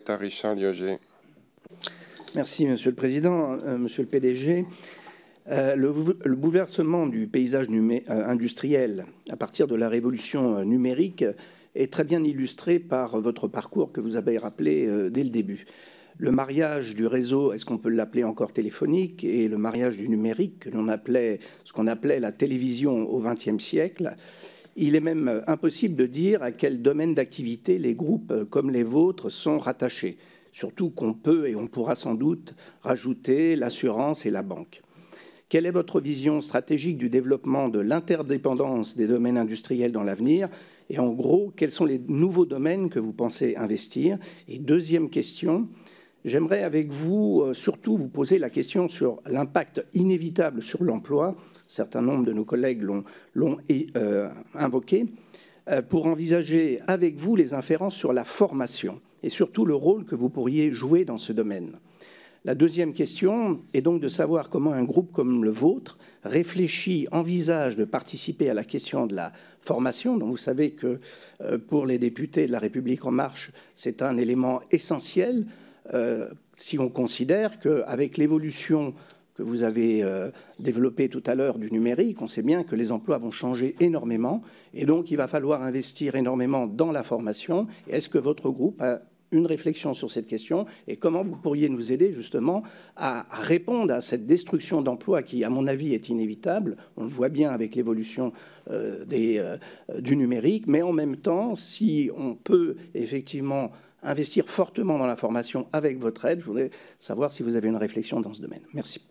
Richard Liogé. Merci, Monsieur le Président. Monsieur le PDG, le bouleversement du paysage industriel à partir de la révolution numérique est très bien illustré par votre parcours que vous avez rappelé dès le début. Le mariage du réseau, est-ce qu'on peut l'appeler encore téléphonique, et le mariage du numérique, que ce qu'on appelait la télévision au XXe siècle, il est même impossible de dire à quel domaine d'activité les groupes comme les vôtres sont rattachés. Surtout qu'on peut et on pourra sans doute rajouter l'assurance et la banque. Quelle est votre vision stratégique du développement de l'interdépendance des domaines industriels dans l'avenir? Et en gros, quels sont les nouveaux domaines que vous pensez investir? Et deuxième question, j'aimerais avec vous surtout vous poser la question sur l'impact inévitable sur l'emploi. Un certain nombre de nos collègues l'ont invoqué, pour envisager avec vous les inférences sur la formation et surtout le rôle que vous pourriez jouer dans ce domaine. La deuxième question est donc de savoir comment un groupe comme le vôtre réfléchit, envisage de participer à la question de la formation, dont vous savez que pour les députés de La République En Marche, c'est un élément essentiel si on considère qu'avec l'évolution que vous avez développée tout à l'heure du numérique, on sait bien que les emplois vont changer énormément et donc il va falloir investir énormément dans la formation. Est-ce que votre groupe a une réflexion sur cette question et comment vous pourriez nous aider justement à répondre à cette destruction d'emplois qui, à mon avis, est inévitable. On le voit bien avec l'évolution du numérique, mais en même temps, si on peut effectivement investir fortement dans la formation avec votre aide, je voudrais savoir si vous avez une réflexion dans ce domaine. Merci.